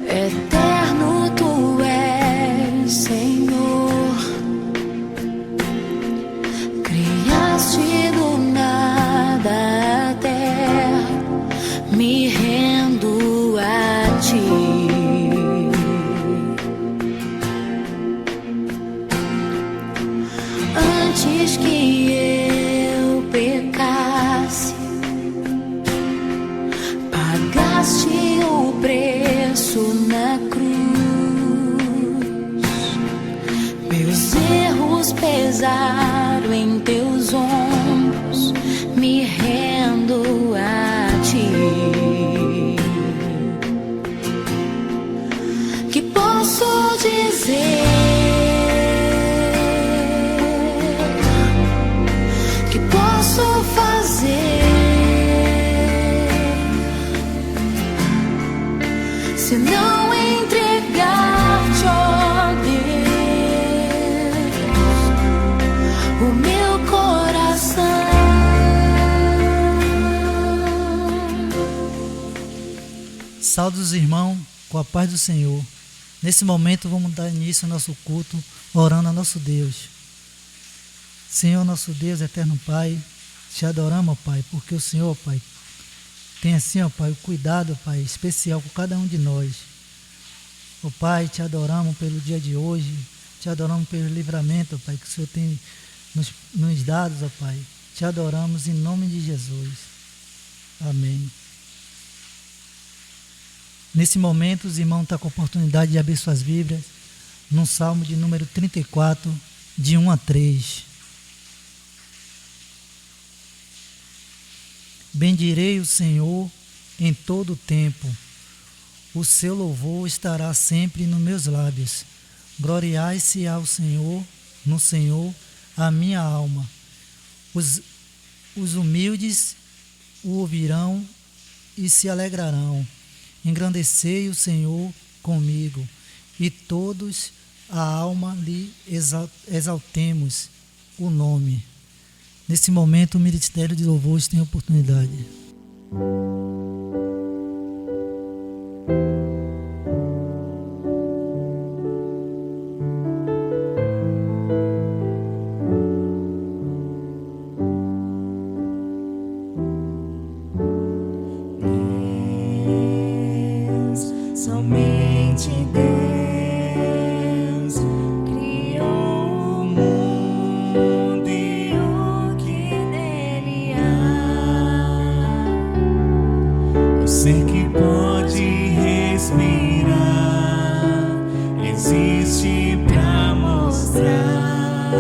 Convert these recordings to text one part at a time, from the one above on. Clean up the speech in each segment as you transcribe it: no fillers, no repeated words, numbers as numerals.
eterno tu és, Senhor. Criaste do nada a terra, me rendo a ti. Antes que eu pecasse, pagaste o preço na cruz. Meus erros pesaram em teus ombros, me rendo a ti. Que posso dizer? Que posso fazer se não entregar-te, ó Deus, o meu coração? Saudos, irmãos, com a paz do Senhor. Nesse momento vamos dar início ao nosso culto, orando a nosso Deus. Senhor, nosso Deus, eterno Pai, te adoramos, Pai, porque o Senhor, Pai, tem assim, ó Pai, o cuidado, Pai, especial com cada um de nós. Ó Pai, te adoramos pelo dia de hoje, te adoramos pelo livramento, ó Pai, que o Senhor tem nos dado, ó Pai. Te adoramos em nome de Jesus. Amém. Nesse momento, os irmãos estão com a oportunidade de abrir suas Bíblias no Salmo de número 34, de 1 a 3. Bendirei o Senhor em todo o tempo, o seu louvor estará sempre nos meus lábios. Gloriai-se ao Senhor, no Senhor, a minha alma. Os humildes o ouvirão e se alegrarão. Engrandecei o Senhor comigo, e todos a alma lhe exaltemos o nome. Nesse momento, o Ministério de Louvores tem oportunidade. Somente Deus criou o mundo e o que nele há. O ser que pode respirar existe pra mostrar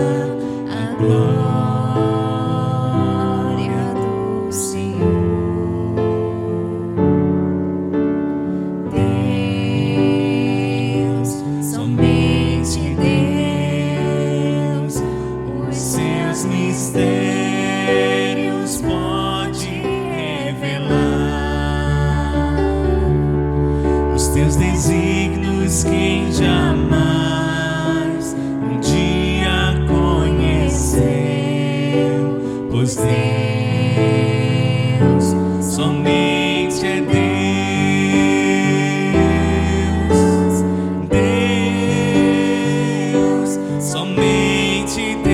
a glória do Senhor. Mistérios pode revelar, os teus desígnios quem jamais um dia conheceu, pois Deus somente é Deus. Deus somente Deus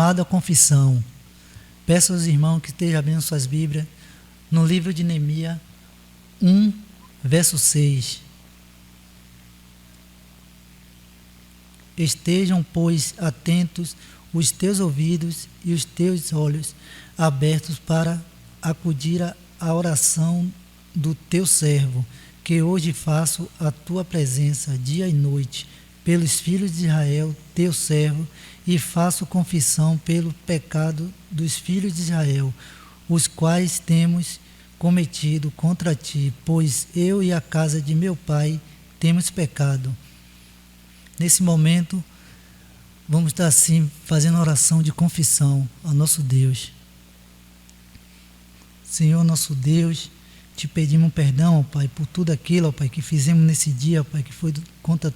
chamado à confissão. Peço aos irmãos que estejam abrindo suas Bíblias no livro de Neemias 1, verso 6. Estejam, pois, atentos os teus ouvidos e os teus olhos abertos para acudir à oração do teu servo, que hoje faço a tua presença dia e noite, pelos filhos de Israel, teu servo, e faço confissão pelo pecado dos filhos de Israel, os quais temos cometido contra ti, pois eu e a casa de meu pai temos pecado. Nesse momento, vamos estar assim, fazendo oração de confissão ao nosso Deus. Senhor, nosso Deus, te pedimos perdão, ó Pai, por tudo aquilo, ó Pai, que fizemos nesse dia, ó Pai, que foi contra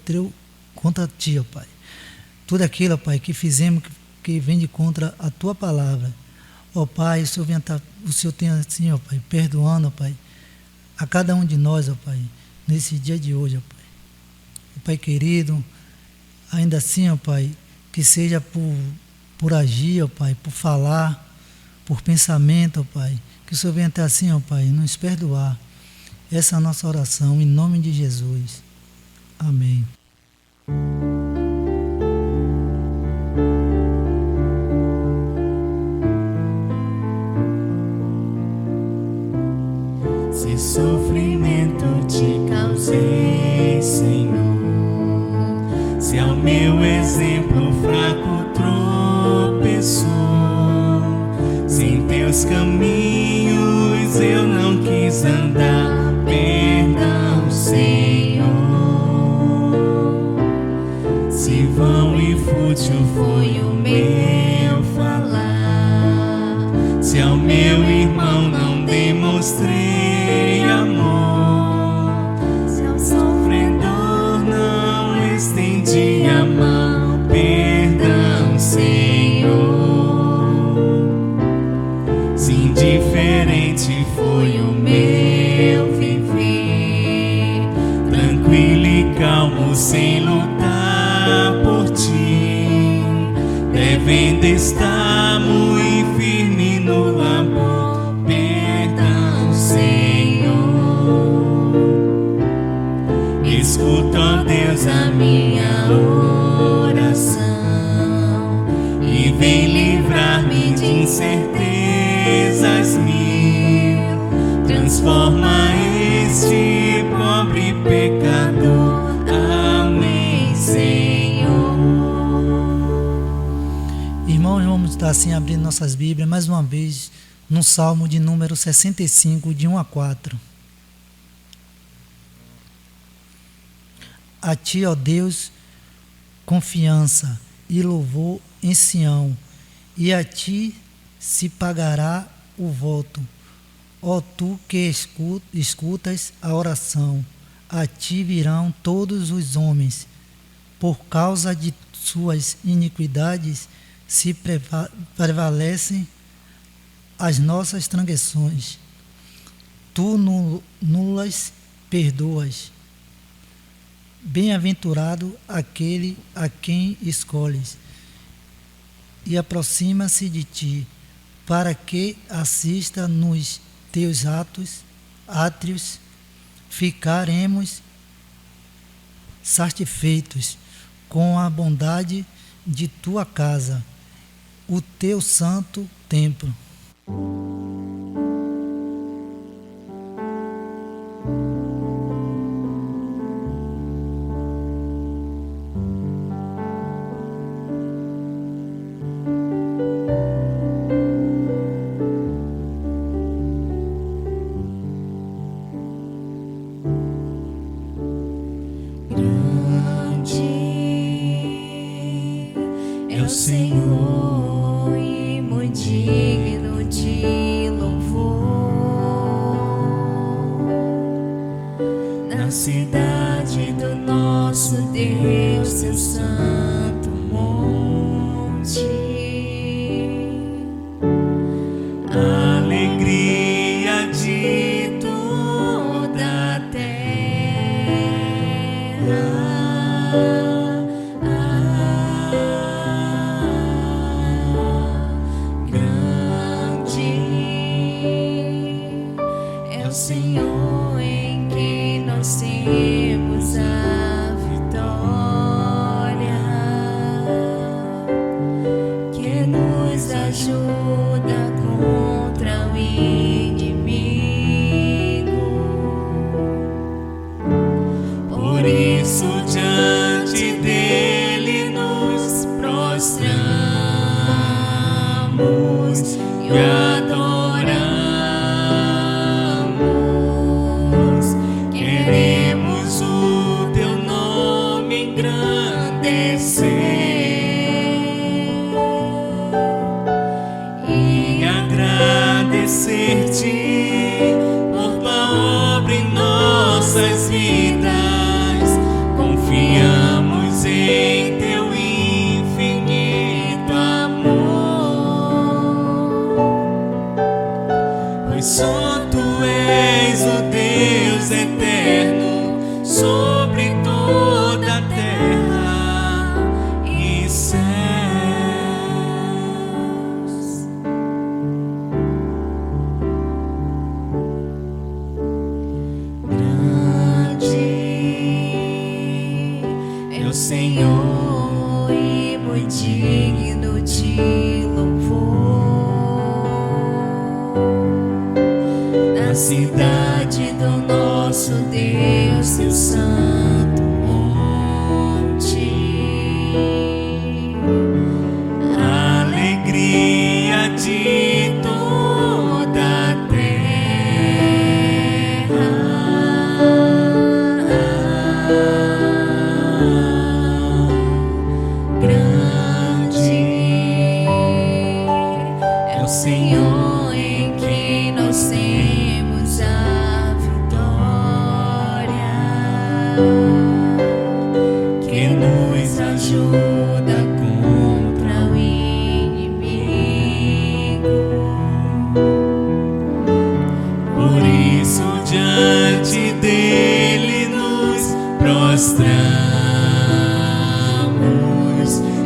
ti, ó Pai. Tudo aquilo, ó Pai, que fizemos que vem de contra a tua palavra. Ó Pai, o Senhor tem assim, ó Pai, perdoando, ó Pai, a cada um de nós, ó Pai, nesse dia de hoje, ó Pai. Ó Pai querido, ainda assim, ó Pai, que seja por agir, ó Pai, por falar, por pensamento, ó Pai, que o Senhor venha até assim, ó Pai, nos perdoar. Essa é a nossa oração, em nome de Jesus. Amém. Se sofrimento te causei, Senhor, se ao meu exemplo fraco tropeçou, se em teus caminhos eu não quis andar, perdão, Senhor. Se vão e fútil foi o meu falar, se ao meu irmão não demonstrei amor, se ao sofredor não estendi a mão, perdão, Senhor. Se indiferente foi o meu viver, tranquilo e calmo sem lutar por ti, devendo estar muito firme no labor, perdão, Senhor. Escuta, ó Deus, a minha oração e vem livrar-me de incertezas mil. Transforma este pobre pecador. Amém, Senhor. Irmãos, vamos estar assim abrindo nossas Bíblias mais uma vez no Salmo de número 65, de 1 a 4. A ti, ó Deus, confiança e louvor em Sião, e a ti se pagará o voto. Ó tu que escutas a oração, a ti virão todos os homens, por causa de suas iniquidades se prevalecem as nossas transgressões. Tu nulas perdoas. Bem-aventurado aquele a quem escolhes e aproxima-se de ti, para que assista nos teus átrios, ficaremos satisfeitos com a bondade de tua casa, o teu santo templo. É o Senhor e muito digno de louvor. Na cidade do nosso Deus, seu santo monte. Alegria de Toda a terra. Senhor em quem nós temos a vitória, que nos ajuda contra o inimigo. Por isso diante dele nos prostramos e adoramos. Queremos o teu nome engrandecer e agradecer-te por tua obra em nossas vidas. Confiamos em teu infinito amor, pois só tu és o Deus eterno sobre toda a terra e céus. O Senhor e muito digno de louvor, na cidade do nosso Deus, seu santo monte. Alegria de toda a Senhor em quem nós temos a vitória, que nos ajuda contra o inimigo. Por isso diante dele nos prostramos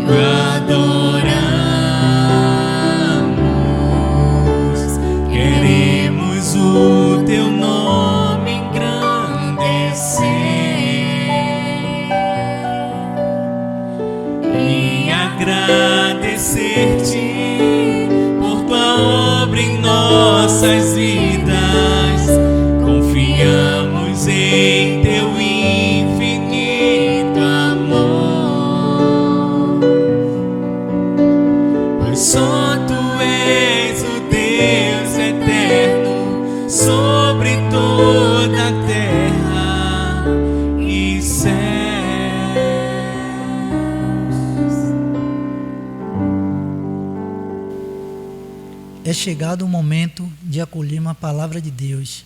e adoramos. Queremos o teu nome engrandecer e agradecer-te por tua obra em nossas vidas. Confiamos em teu infinito amor, pois só tu és o Deus eterno sobre toda a terra e céus. É chegado o momento de acolher uma palavra de Deus.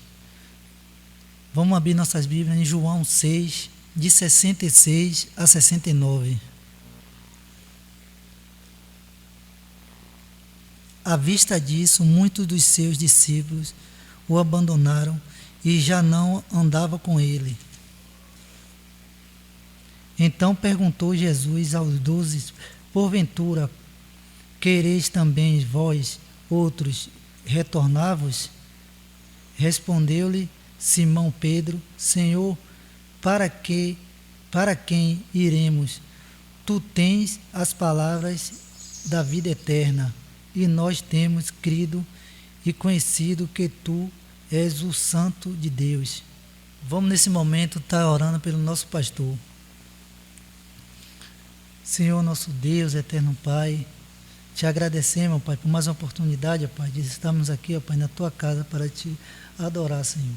Vamos abrir nossas Bíblias em João 6, de 66 a 69. À vista disso, muitos dos seus discípulos o abandonaram e já não andava com ele. Então perguntou Jesus aos 12: porventura, quereis também vós outros retornar-vos? Respondeu-lhe Simão Pedro: Senhor, para quem iremos? Tu tens as palavras da vida eterna, e nós temos crido e conhecido que tu és o Santo de Deus. Vamos nesse momento estar orando pelo nosso pastor. Senhor, nosso Deus, eterno Pai, te agradecemos, Pai, por mais uma oportunidade, Pai, de estarmos aqui, Pai, na tua casa para te adorar, Senhor.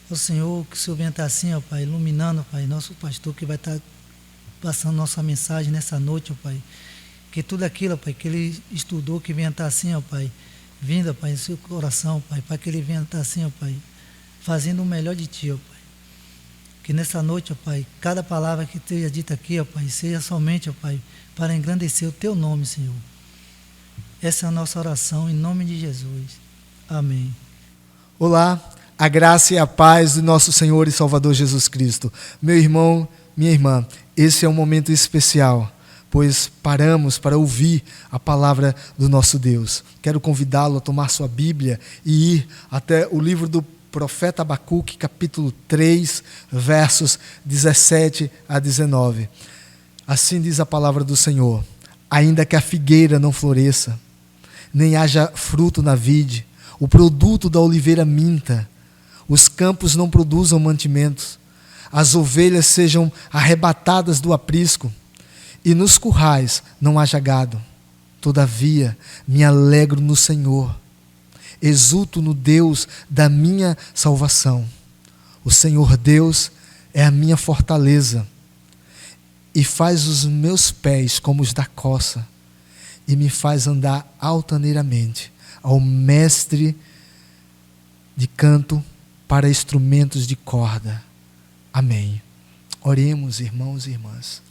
Ó Senhor, que o Senhor venha estar assim, ó Pai, iluminando, Pai, nosso pastor que vai estar passando nossa mensagem nessa noite, ó Pai. Que tudo aquilo, ó Pai, que ele estudou, que venha estar assim, ó Pai, vindo, ó Pai, no seu coração, ó Pai, para que ele venha estar assim, ó Pai, fazendo o melhor de Ti, ó Pai. Que nessa noite, ó Pai, cada palavra que esteja dita aqui, ó Pai, seja somente, ó Pai, para engrandecer o Teu nome, Senhor. Essa é a nossa oração, em nome de Jesus. Amém. Olá, a graça e a paz do nosso Senhor e Salvador Jesus Cristo. Meu irmão, minha irmã, esse é um momento especial, pois paramos para ouvir a palavra do nosso Deus. Quero convidá-lo a tomar sua Bíblia e ir até o livro do profeta Abacuque, capítulo 3, versos 17 a 19. Assim diz a palavra do Senhor: ainda que a figueira não floresça, nem haja fruto na vide, o produto da oliveira minta, os campos não produzam mantimentos, as ovelhas sejam arrebatadas do aprisco, e nos currais não haja gado. Todavia, me alegro no Senhor, exulto no Deus da minha salvação. O Senhor Deus é a minha fortaleza, e faz os meus pés como os da coça, e me faz andar altaneiramente, ao mestre de canto para instrumentos de corda. Amém. Oremos, irmãos e irmãs.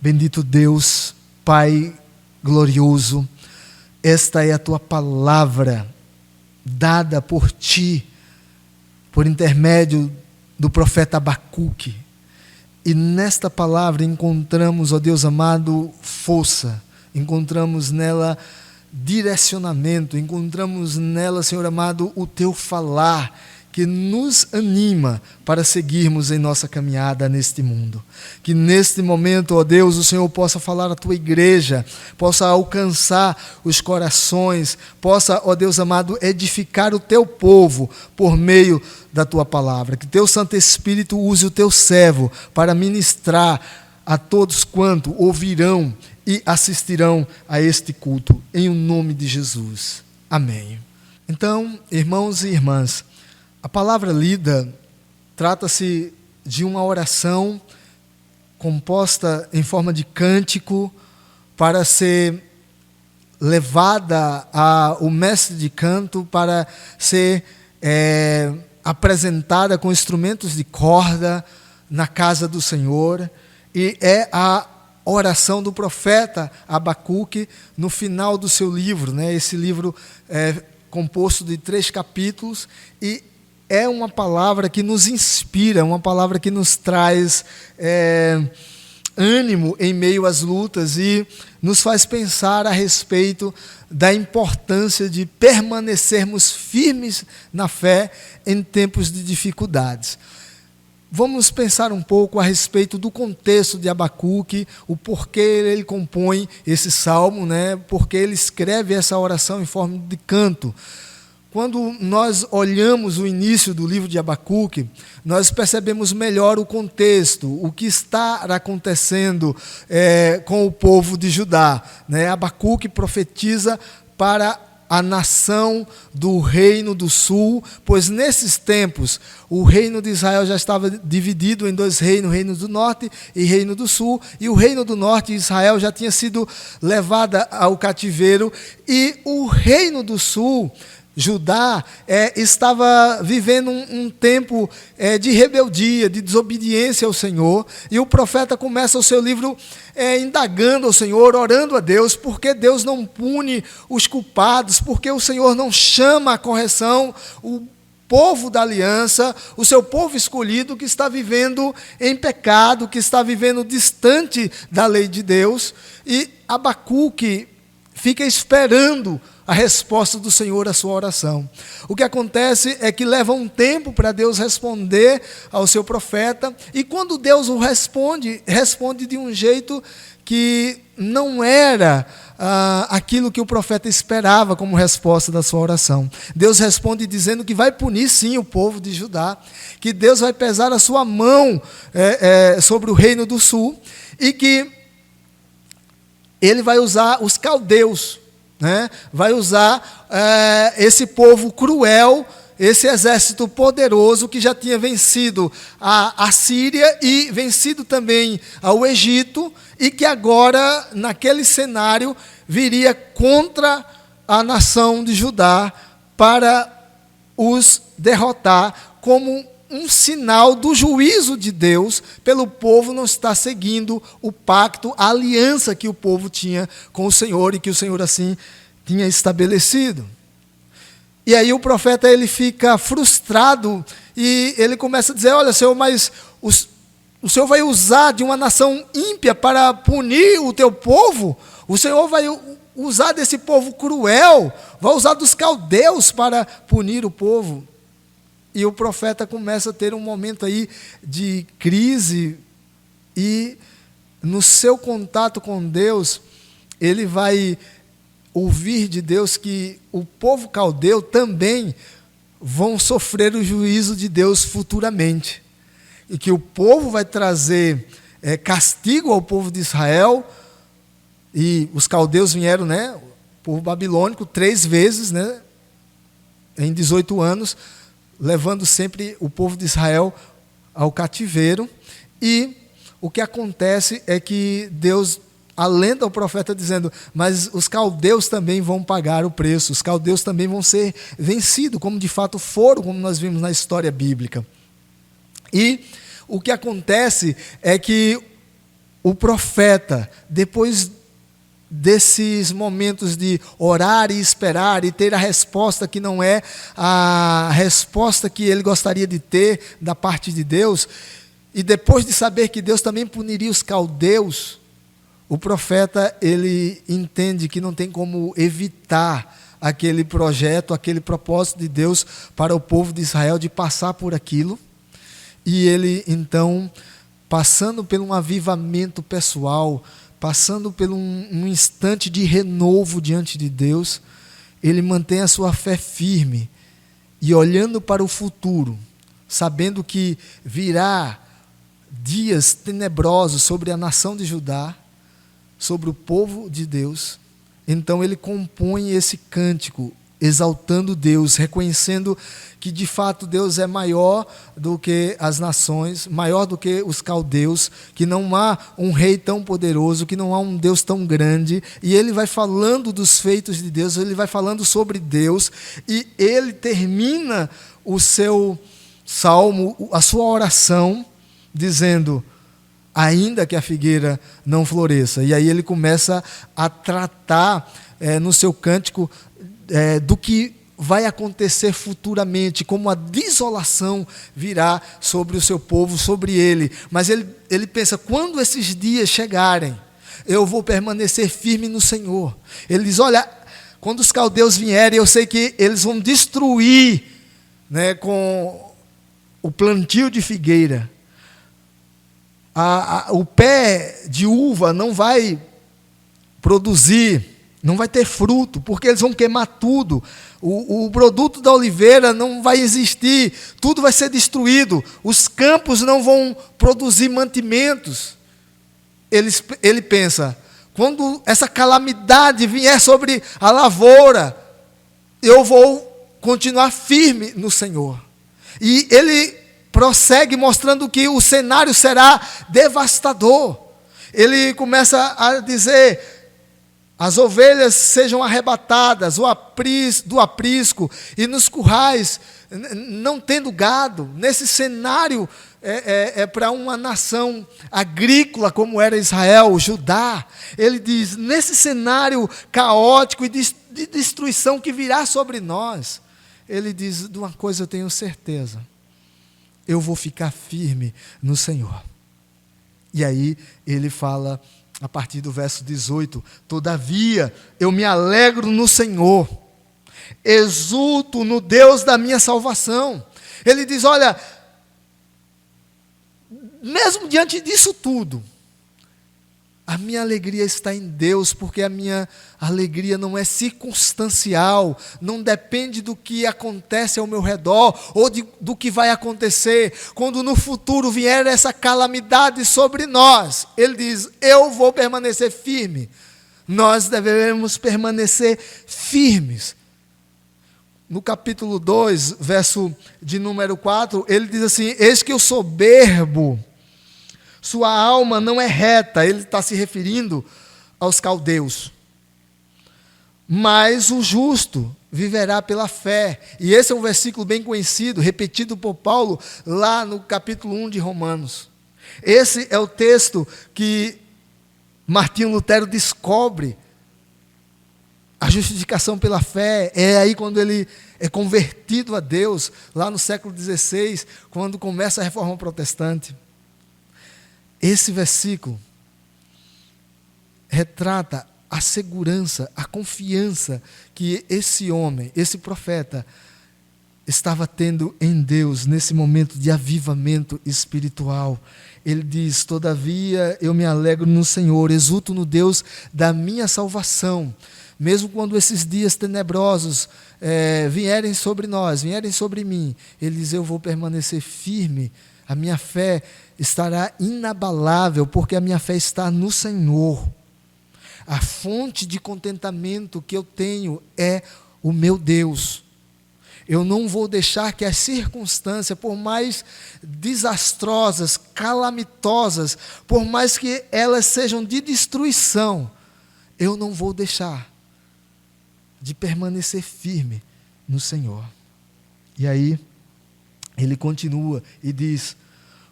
Bendito Deus, Pai glorioso, esta é a tua palavra dada por ti, por intermédio do profeta Abacuque. E nesta palavra encontramos, ó Deus amado, força, encontramos nela direcionamento, encontramos nela, Senhor amado, o teu falar, que nos anima para seguirmos em nossa caminhada neste mundo. Que neste momento, ó Deus, o Senhor possa falar à tua igreja, possa alcançar os corações, possa, ó Deus amado, edificar o teu povo por meio da tua palavra. Que teu Santo Espírito use o teu servo para ministrar a todos quanto ouvirão e assistirão a este culto, em o nome de Jesus. Amém. Então, irmãos e irmãs, a palavra lida trata-se de uma oração composta em forma de cântico para ser levada ao mestre de canto, para ser apresentada com instrumentos de corda na casa do Senhor. E é a oração do profeta Abacuque no final do seu livro, né? Esse livro é composto de 3 capítulos e é uma palavra que nos inspira, uma palavra que nos traz ânimo em meio às lutas e nos faz pensar a respeito da importância de permanecermos firmes na fé em tempos de dificuldades. Vamos pensar um pouco a respeito do contexto de Abacuque, o porquê ele compõe esse salmo, né? Porque ele escreve essa oração em forma de canto. Quando nós olhamos o início do livro de Abacuque, nós percebemos melhor o contexto, o que está acontecendo com o povo de Judá, né? Abacuque profetiza para a nação do reino do sul, pois nesses tempos o reino de Israel já estava dividido em 2 reinos, reino do norte e reino do sul, e o reino do norte, Israel, já tinha sido levada ao cativeiro, e o reino do sul, Judá, estava vivendo um tempo de rebeldia, de desobediência ao Senhor, e o profeta começa o seu livro indagando ao Senhor, orando a Deus, porque Deus não pune os culpados, porque o Senhor não chama à correção o povo da aliança, o seu povo escolhido que está vivendo em pecado, que está vivendo distante da lei de Deus, e Abacuque fica esperando a resposta do Senhor à sua oração. O que acontece é que leva um tempo para Deus responder ao seu profeta, e quando Deus o responde de um jeito que não era aquilo que o profeta esperava como resposta da sua oração. Deus responde dizendo que vai punir sim o povo de Judá, que Deus vai pesar a sua mão sobre o reino do sul, e que ele vai usar os caldeus, né? Vai usar esse povo cruel, esse exército poderoso que já tinha vencido a Síria e vencido também ao Egito, e que agora, naquele cenário, viria contra a nação de Judá para os derrotar, como um sinal do juízo de Deus pelo povo não estar seguindo o pacto, a aliança que o povo tinha com o Senhor e que o Senhor assim tinha estabelecido. E aí o profeta ele fica frustrado e ele começa a dizer: olha, Senhor, mas o Senhor vai usar de uma nação ímpia para punir o teu povo? O Senhor vai usar desse povo cruel, vai usar dos caldeus para punir o povo? E o profeta começa a ter um momento aí de crise, e no seu contato com Deus, ele vai ouvir de Deus que o povo caldeu também vão sofrer o juízo de Deus futuramente. E que o povo vai trazer castigo ao povo de Israel. E os caldeus vieram, né, o povo babilônico, 3 vezes, né, em 18 anos, levando sempre o povo de Israel ao cativeiro. E o que acontece é que Deus alenta o profeta dizendo: mas os caldeus também vão pagar o preço, os caldeus também vão ser vencidos, como de fato foram, como nós vimos na história bíblica. E o que acontece é que o profeta, depois desses momentos de orar e esperar e ter a resposta que não é a resposta que ele gostaria de ter da parte de Deus, e depois de saber que Deus também puniria os caldeus, o profeta, ele entende que não tem como evitar aquele projeto, aquele propósito de Deus para o povo de Israel de passar por aquilo. E ele, então, passando por um avivamento pessoal, passando por um instante de renovo diante de Deus, ele mantém a sua fé firme e olhando para o futuro, sabendo que virá dias tenebrosos sobre a nação de Judá, sobre o povo de Deus. Então ele compõe esse cântico, exaltando Deus, reconhecendo que de fato Deus é maior do que as nações, maior do que os caldeus, que não há um rei tão poderoso, que não há um Deus tão grande. E ele vai falando dos feitos de Deus, ele vai falando sobre Deus, e ele termina o seu salmo, a sua oração, dizendo: ainda que a figueira não floresça. E aí ele começa a tratar no seu cântico do que vai acontecer futuramente, como a desolação virá sobre o seu povo, sobre ele. Mas ele pensa: quando esses dias chegarem, eu vou permanecer firme no Senhor. Ele diz: olha, quando os caldeus vierem, eu sei que eles vão destruir, né, com o plantio de figueira. O pé de uva não vai produzir, não vai ter fruto, porque eles vão queimar tudo. O produto da oliveira não vai existir, tudo vai ser destruído. Os campos não vão produzir mantimentos. Ele pensa: quando essa calamidade vier sobre a lavoura, eu vou continuar firme no Senhor. E ele prossegue mostrando que o cenário será devastador. Ele começa a dizer: as ovelhas sejam arrebatadas do aprisco, e nos currais, não tendo gado. Nesse cenário, para uma nação agrícola como era Israel, Judá, ele diz: nesse cenário caótico e de destruição que virá sobre nós, ele diz: de uma coisa eu tenho certeza, eu vou ficar firme no Senhor. E aí ele fala, a partir do verso 18: todavia eu me alegro no Senhor, exulto no Deus da minha salvação. Ele diz: olha, mesmo diante disso tudo, a minha alegria está em Deus, porque a minha alegria não é circunstancial, não depende do que acontece ao meu redor, ou do que vai acontecer. Quando no futuro vier essa calamidade sobre nós, ele diz: eu vou permanecer firme. Nós devemos permanecer firmes. No capítulo 2, verso de número 4, ele diz assim: eis que o soberbo, sua alma não é reta. Ele está se referindo aos caldeus. Mas o justo viverá pela fé. E esse é um versículo bem conhecido, repetido por Paulo lá no capítulo 1 de Romanos. Esse é o texto que Martinho Lutero descobre a justificação pela fé. É aí quando ele é convertido a Deus, lá no século XVI, quando começa a Reforma Protestante. Esse versículo retrata a segurança, a confiança que esse homem, esse profeta, estava tendo em Deus nesse momento de avivamento espiritual. Ele diz: todavia eu me alegro no Senhor, exulto no Deus da minha salvação. Mesmo quando esses dias tenebrosos vierem sobre nós, vierem sobre mim, ele diz: eu vou permanecer firme, a minha fé estará inabalável, porque a minha fé está no Senhor. A fonte de contentamento que eu tenho é o meu Deus. Eu não vou deixar que as circunstâncias, por mais desastrosas, calamitosas, por mais que elas sejam de destruição, eu não vou deixar de permanecer firme no Senhor. E aí, ele continua e diz: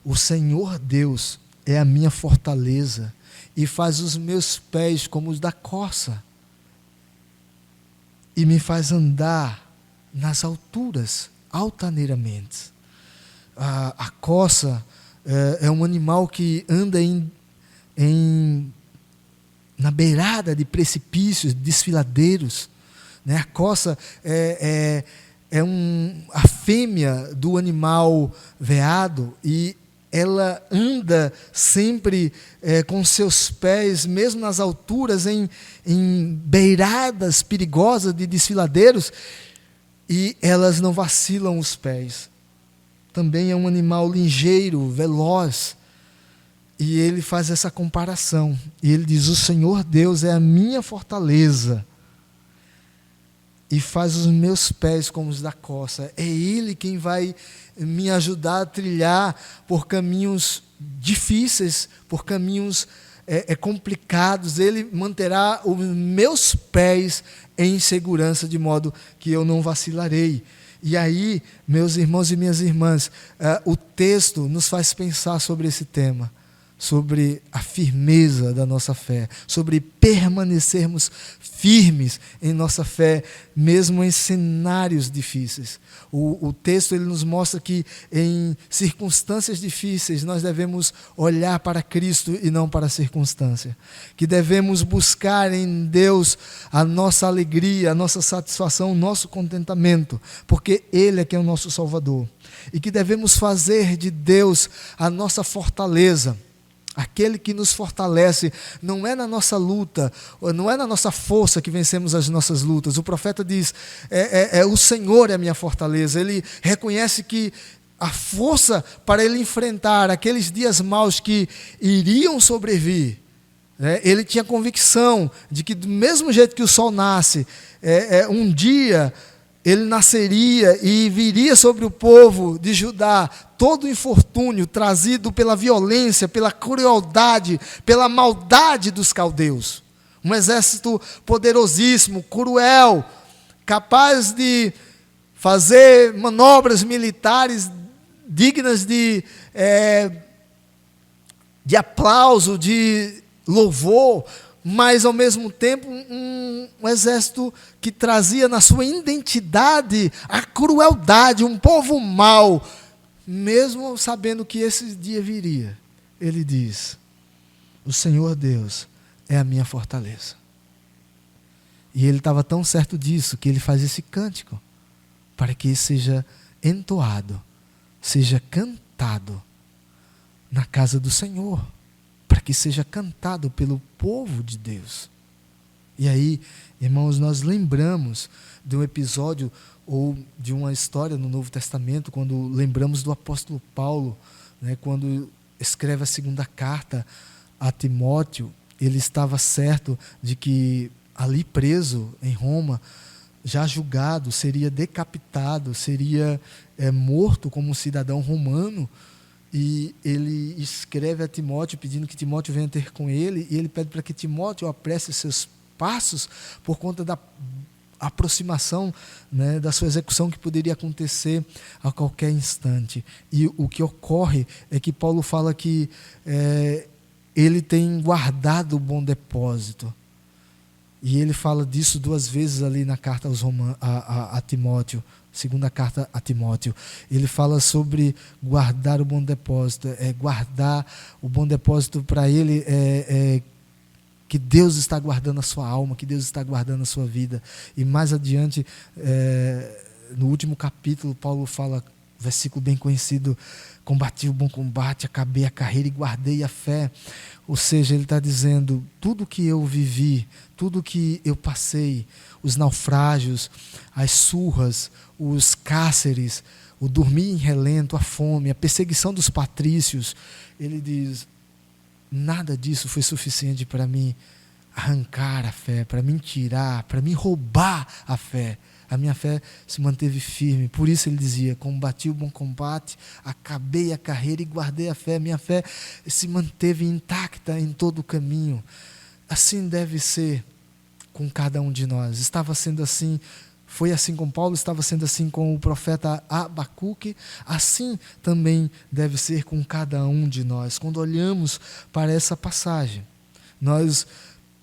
o Senhor Deus é a minha fortaleza e faz os meus pés como os da corça e me faz andar nas alturas, altaneiramente. A corça é um animal que anda na beirada de precipícios, desfiladeiros. Né? A corça a fêmea do animal veado, e ela anda sempre com seus pés, mesmo nas alturas, em beiradas perigosas de desfiladeiros, e elas não vacilam os pés. Também é um animal ligeiro, veloz. E ele faz essa comparação. E ele diz: o Senhor Deus é a minha fortaleza e faz os meus pés como os da corça. É Ele quem vai me ajudar a trilhar por caminhos difíceis, por caminhos complicados. Ele manterá os meus pés em segurança, de modo que eu não vacilarei. E aí, meus irmãos e minhas irmãs, o texto nos faz pensar sobre esse tema, sobre a firmeza da nossa fé, sobre permanecermos firmes em nossa fé, mesmo em cenários difíceis. O texto ele nos mostra que em circunstâncias difíceis nós devemos olhar para Cristo e não para a circunstância. Que devemos buscar em Deus a nossa alegria, a nossa satisfação, o nosso contentamento, porque Ele é que é o nosso Salvador. E que devemos fazer de Deus a nossa fortaleza. Aquele que nos fortalece. Não é na nossa luta, não é na nossa força que vencemos as nossas lutas. O profeta diz: o Senhor é a minha fortaleza. Ele reconhece que a força para ele enfrentar aqueles dias maus que iriam sobrevir, ele tinha convicção de que, do mesmo jeito que o sol nasce, um dia ele nasceria e viria sobre o povo de Judá todo o infortúnio trazido pela violência, pela crueldade, pela maldade dos caldeus. Um exército poderosíssimo, cruel, capaz de fazer manobras militares dignas de aplauso, de louvor, mas ao mesmo tempo um exército que trazia na sua identidade a crueldade, um povo mau. Mesmo sabendo que esse dia viria, ele diz: o Senhor Deus é a minha fortaleza. E ele estava tão certo disso que ele faz esse cântico para que seja entoado, seja cantado na casa do Senhor, para que seja cantado pelo povo de Deus. E aí, irmãos, nós lembramos de um episódio ou de uma história no Novo Testamento, quando lembramos do apóstolo Paulo, quando escreve a segunda carta a Timóteo. Ele estava certo de que ali preso em Roma, já julgado, seria decapitado, seria morto como um cidadão romano. E ele escreve a Timóteo pedindo que Timóteo venha ter com ele, e ele pede para que Timóteo apresse seus passos por conta da aproximação, da sua execução, que poderia acontecer a qualquer instante. E o que ocorre é que Paulo fala que ele tem guardado o bom depósito. E ele fala disso 2 vezes ali na carta aos a Timóteo, segunda carta a Timóteo. Ele fala sobre guardar o bom depósito. Guardar o bom depósito para ele que Deus está guardando a sua alma, que Deus está guardando a sua vida. E mais adiante, no último capítulo, Paulo fala, versículo bem conhecido, combati o bom combate, acabei a carreira e guardei a fé. Ou seja, ele está dizendo, tudo que eu vivi, tudo que eu passei, os naufrágios, as surras, os cárceres, o dormir em relento, a fome, a perseguição dos patrícios, ele diz, nada disso foi suficiente para mim arrancar a fé, para me tirar, para me roubar a fé. A minha fé se manteve firme. Por isso ele dizia, combati o bom combate, acabei a carreira e guardei a fé. Minha fé se manteve intacta em todo o caminho. Assim deve ser com cada um de nós. Estava sendo assim, foi assim com Paulo, estava sendo assim com o profeta Abacuque. Assim também deve ser com cada um de nós. Quando olhamos para essa passagem, nós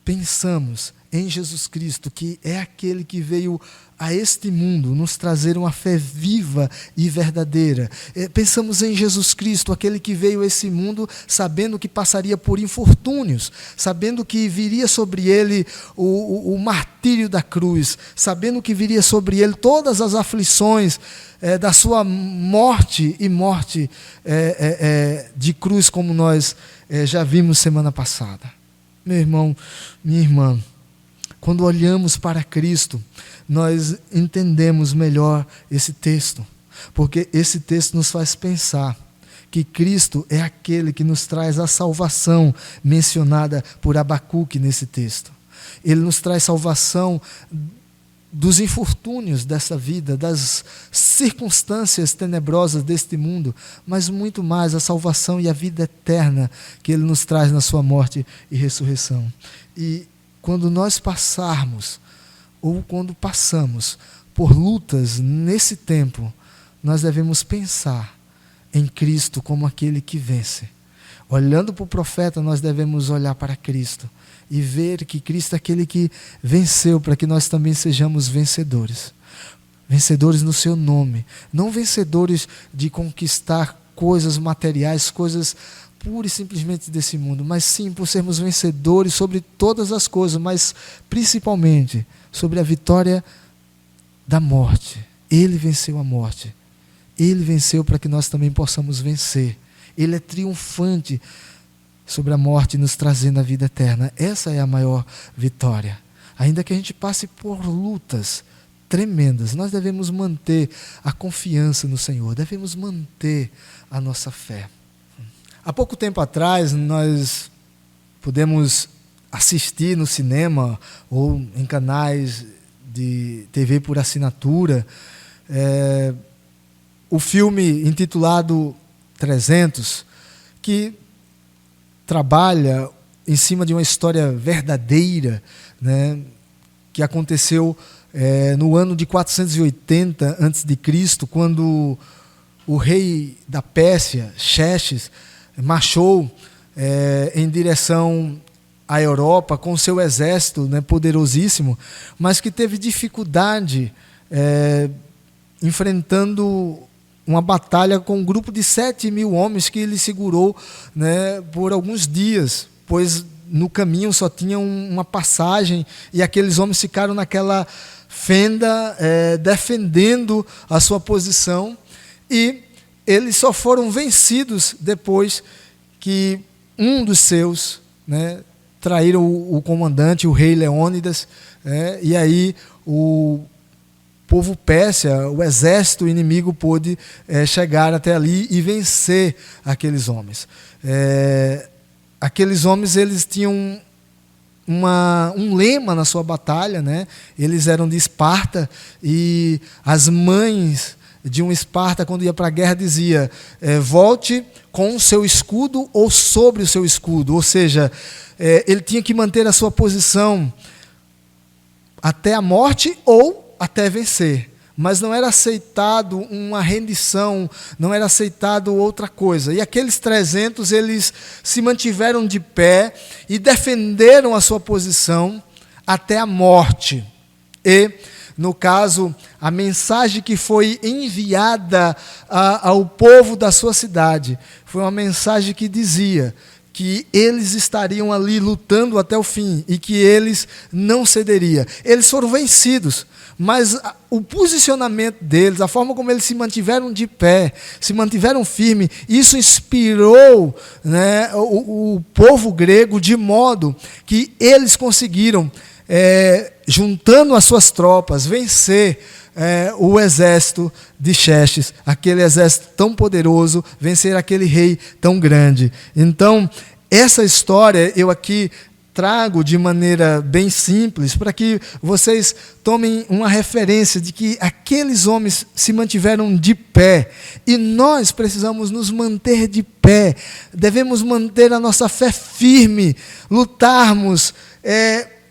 pensamos em Jesus Cristo, que é aquele que veio a este mundo nos trazer uma fé viva e verdadeira. Pensamos em Jesus Cristo, aquele que veio a esse mundo sabendo que passaria por infortúnios, sabendo que viria sobre ele o martírio da cruz, sabendo que viria sobre ele todas as aflições da sua morte e morte de cruz, como nós já vimos semana passada. Meu irmão, minha irmã, quando olhamos para Cristo, nós entendemos melhor esse texto, porque esse texto nos faz pensar que Cristo é aquele que nos traz a salvação mencionada por Abacuque nesse texto. Ele nos traz salvação dos infortúnios dessa vida, das circunstâncias tenebrosas deste mundo, mas muito mais a salvação e a vida eterna que Ele nos traz na sua morte e ressurreição. E quando nós passarmos, ou quando passamos por lutas nesse tempo, nós devemos pensar em Cristo como aquele que vence. Olhando para o profeta, nós devemos olhar para Cristo e ver que Cristo é aquele que venceu, para que nós também sejamos vencedores. Vencedores no seu nome. Não vencedores de conquistar coisas materiais, coisas pura e simplesmente desse mundo, mas sim por sermos vencedores sobre todas as coisas, mas principalmente sobre a vitória da morte. Ele venceu a morte. Ele venceu para que nós também possamos vencer. Ele é triunfante sobre a morte, nos trazendo a vida eterna. Essa é a maior vitória. Ainda que a gente passe por lutas tremendas, nós devemos manter a confiança no Senhor, devemos manter a nossa fé. Há pouco tempo atrás, nós pudemos assistir no cinema ou em canais de TV por assinatura o filme intitulado 300, que trabalha em cima de uma história verdadeira, né, que aconteceu no ano de 480 a.C., quando o rei da Pérsia, Xerxes, marchou em direção à Europa com seu exército, né, poderosíssimo, mas que teve dificuldade enfrentando uma batalha com um grupo de 7.000 homens que ele segurou, né, por alguns dias, pois no caminho só tinha uma passagem e aqueles homens ficaram naquela fenda defendendo a sua posição, e eles só foram vencidos depois que um dos seus, né, traíram o comandante, o rei Leônidas, e aí o povo Pérsia, o exército inimigo, pôde chegar até ali e vencer aqueles homens. Aqueles homens, eles tinham um lema na sua batalha, né? Eles eram de Esparta, e as mães de um Esparta, quando ia para a guerra, dizia: volte com o seu escudo ou sobre o seu escudo. Ou seja, ele tinha que manter a sua posição até a morte ou até vencer. Mas não era aceitado uma rendição, não era aceitado outra coisa. E aqueles 300, eles se mantiveram de pé e defenderam a sua posição até a morte. E, no caso, a mensagem que foi enviada ao povo da sua cidade foi uma mensagem que dizia que eles estariam ali lutando até o fim e que eles não cederiam. Eles foram vencidos, mas o posicionamento deles, a forma como eles se mantiveram de pé, se mantiveram firmes, isso inspirou, né, o povo grego, de modo que eles conseguiram, juntando as suas tropas, vencer o exército de Xerxes, aquele exército tão poderoso, vencer aquele rei tão grande. Então, essa história eu aqui trago de maneira bem simples, para que vocês tomem uma referência de que aqueles homens se mantiveram de pé, e nós precisamos nos manter de pé, devemos manter a nossa fé firme, lutarmos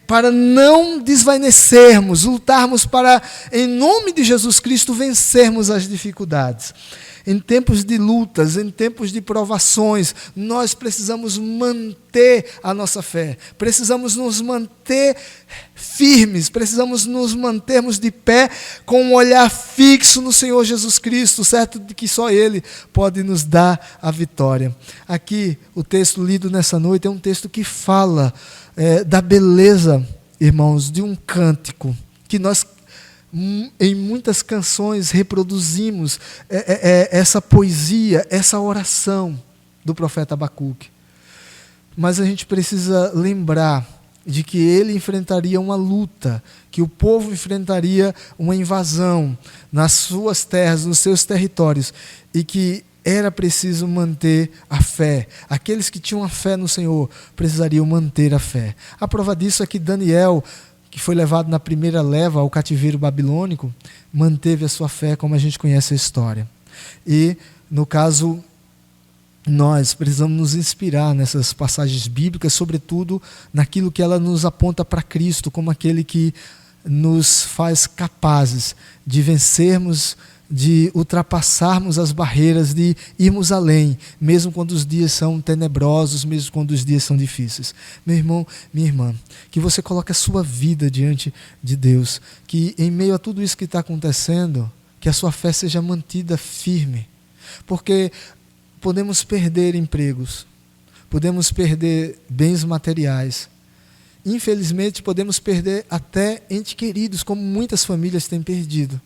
para não desvanecermos, lutarmos para, em nome de Jesus Cristo, vencermos as dificuldades. Em tempos de lutas, em tempos de provações, nós precisamos manter a nossa fé, precisamos nos manter firmes, precisamos nos mantermos de pé com um olhar fixo no Senhor Jesus Cristo, certo de que só Ele pode nos dar a vitória. Aqui, o texto lido nessa noite é um texto que fala da beleza, irmãos, de um cântico que nós em muitas canções reproduzimos essa poesia, essa oração do profeta Abacuque. Mas a gente precisa lembrar de que ele enfrentaria uma luta, que o povo enfrentaria uma invasão nas suas terras, nos seus territórios, e que era preciso manter a fé. Aqueles que tinham a fé no Senhor precisariam manter a fé. A prova disso é que Daniel, que foi levado na primeira leva ao cativeiro babilônico, manteve a sua fé, como a gente conhece a história. E, no caso, nós precisamos nos inspirar nessas passagens bíblicas, sobretudo naquilo que ela nos aponta para Cristo, como aquele que nos faz capazes de vencermos, de ultrapassarmos as barreiras, de irmos além, mesmo quando os dias são tenebrosos, mesmo quando os dias são difíceis. Meu irmão, minha irmã, que você coloque a sua vida diante de Deus, que em meio a tudo isso que está acontecendo, que a sua fé seja mantida firme, porque podemos perder empregos, podemos perder bens materiais, infelizmente podemos perder até entes queridos, como muitas famílias têm perdido.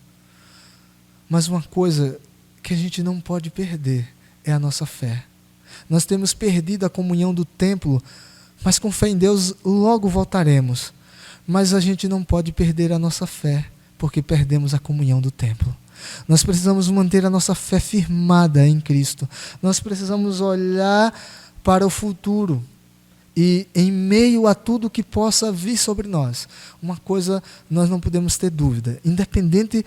Mas uma coisa que a gente não pode perder é a nossa fé. Nós temos perdido a comunhão do templo, mas com fé em Deus logo voltaremos. Mas a gente não pode perder a nossa fé, porque perdemos a comunhão do templo. Nós precisamos manter a nossa fé firmada em Cristo. Nós precisamos olhar para o futuro. E em meio a tudo que possa vir sobre nós, uma coisa nós não podemos ter dúvida, independente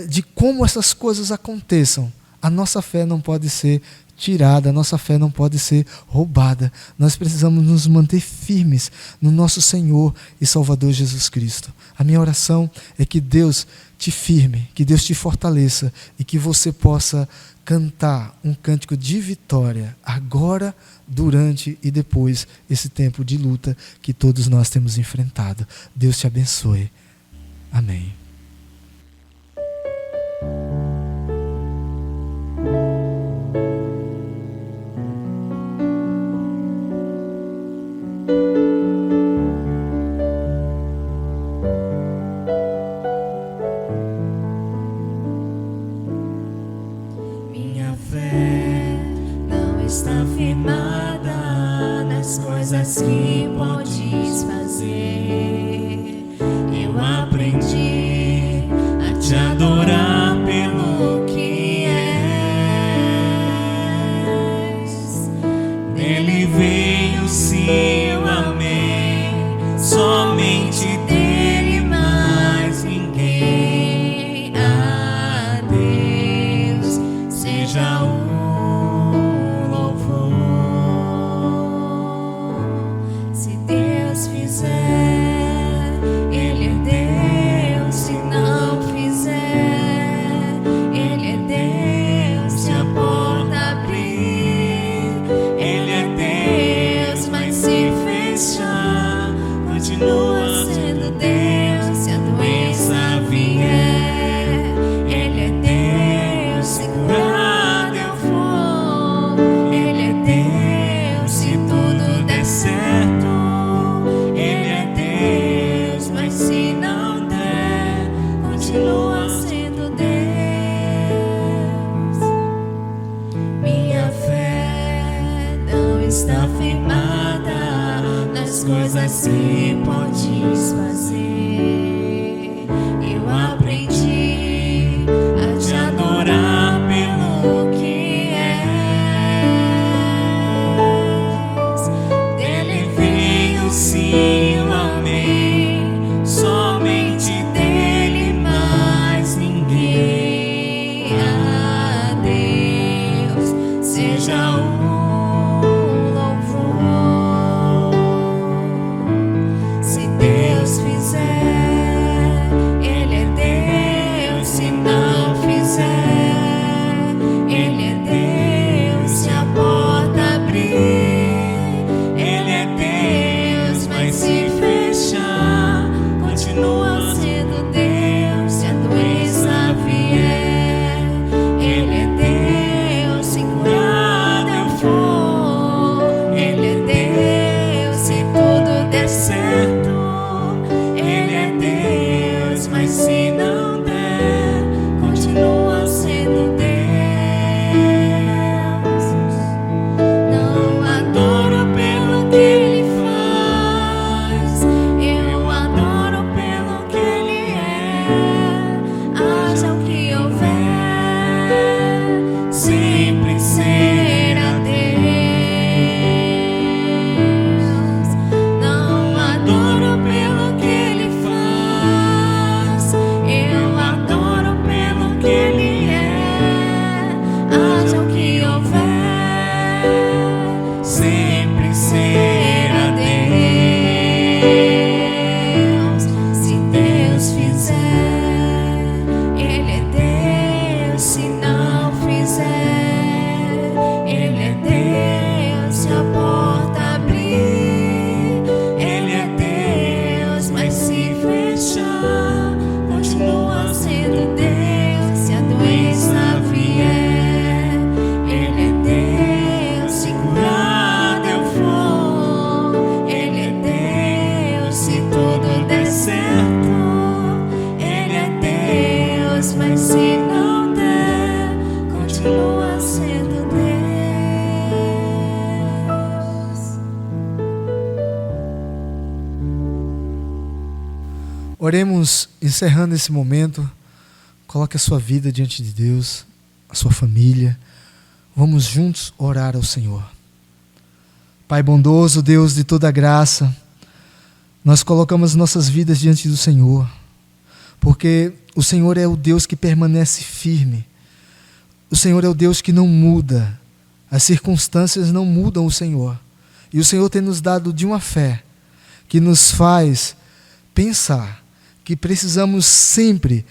de como essas coisas aconteçam, a nossa fé não pode ser tirada, a nossa fé não pode ser roubada. Nós precisamos nos manter firmes no nosso Senhor e Salvador Jesus Cristo. A minha oração é que Deus te firme, que Deus te fortaleça e que você possa cantar um cântico de vitória agora, durante e depois esse tempo de luta que todos nós temos enfrentado. Deus te abençoe. Amém. Minha fé não está firmada nas coisas que podes fazer. Eu aprendi a te adorar pelo que és. Nele veio sim o amém, somente dele mais ninguém. A Deus seja o louvor. Se Deus fizer, Ele é Deus. Se não fizer, Ele é Deus. Se a porta abrir, Ele é Deus. Mas se fechar, está firmada nas coisas que podes fazer. Eu aprendi a te adorar pelo que és. Dele veio sim o amém, somente dele, mais ninguém. A Deus seja o louvor. Se Deus fizer, Ele é Deus. Se não fizer, Ele é Deus. Se a porta abrir, Ele é Deus. Mas se fechar, continua sendo Deus. Se a doença vier, Ele é Deus. Se curado eu for, Ele é Deus. Se tudo der certo, Ele é Deus. Mas se não der, continua sendo Deus. Não adoro pelo que Ele faz, eu adoro pelo que Ele é. Haja o que houver, sempre será Deus. Não adoro pelo que Ele faz, eu adoro pelo que Ele é. Haja o que houver, sempre será Deus. Se Deus fizer, Ele é Deus. Se não fizer, Ele é Deus. Se a porta abrir, Ele é Deus. Mas se fechar, continua sendo Deus. Se a doença vier, Ele é Deus. Se curado eu for, Ele é Deus. Se tudo der certo, Ele é Deus. Mas se não der, continua sendo Deus. Oremos encerrando esse momento. Coloque a sua vida diante de Deus, a sua família. Vamos juntos orar ao Senhor. Pai bondoso, Deus de toda graça, nós colocamos nossas vidas diante do Senhor, porque o Senhor é o Deus que permanece firme. O Senhor é o Deus que não muda. As circunstâncias não mudam o Senhor. E o Senhor tem nos dado de uma fé que nos faz pensar que precisamos sempre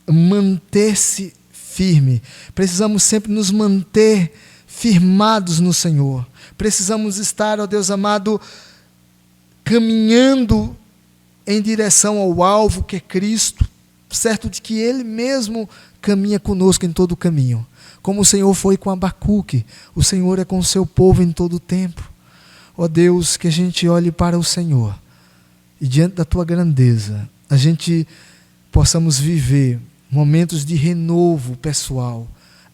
manter-se firme. Precisamos sempre nos manter firmados no Senhor. Precisamos estar, ó Deus amado, caminhando em direção ao alvo que é Cristo, certo de que Ele mesmo caminha conosco em todo o caminho. Como o Senhor foi com Abacuque, o Senhor é com o seu povo em todo o tempo. Ó Deus, que a gente olhe para o Senhor e diante da Tua grandeza, a gente possamos viver momentos de renovo pessoal,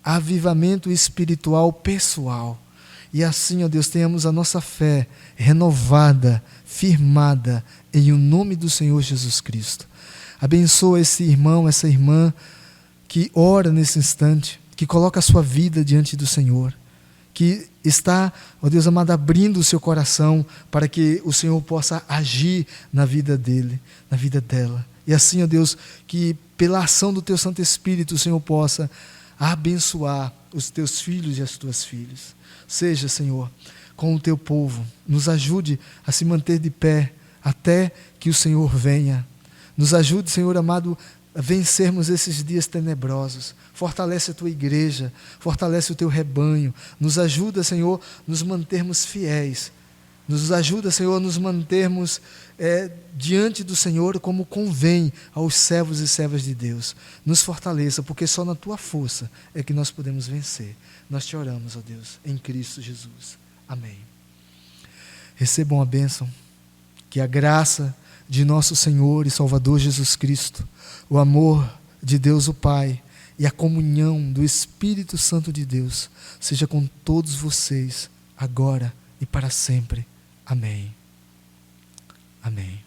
avivamento espiritual pessoal. E assim, ó Deus, tenhamos a nossa fé renovada, firmada, em o nome do Senhor Jesus Cristo. Abençoa esse irmão, essa irmã que ora nesse instante, que coloca a sua vida diante do Senhor, que está, ó Deus amado, abrindo o seu coração para que o Senhor possa agir na vida dele, na vida dela. E assim, ó Deus, que pela ação do Teu Santo Espírito o Senhor possa abençoar os Teus filhos e as Tuas filhas. Seja, Senhor, com o Teu povo, nos ajude a se manter de pé até que o Senhor venha. Nos ajude, Senhor amado, a vencermos esses dias tenebrosos. Fortalece a Tua igreja, fortalece o Teu rebanho. Nos ajuda, Senhor, nos mantermos fiéis. Nos ajuda, Senhor, a nos mantermos diante do Senhor como convém aos servos e servas de Deus. Nos fortaleça, porque só na Tua força é que nós podemos vencer. Nós te oramos, ó Deus, em Cristo Jesus. Amém. Recebam a bênção, que a graça de nosso Senhor e Salvador Jesus Cristo, o amor de Deus o Pai e a comunhão do Espírito Santo de Deus seja com todos vocês, agora e para sempre. Amém. Amém.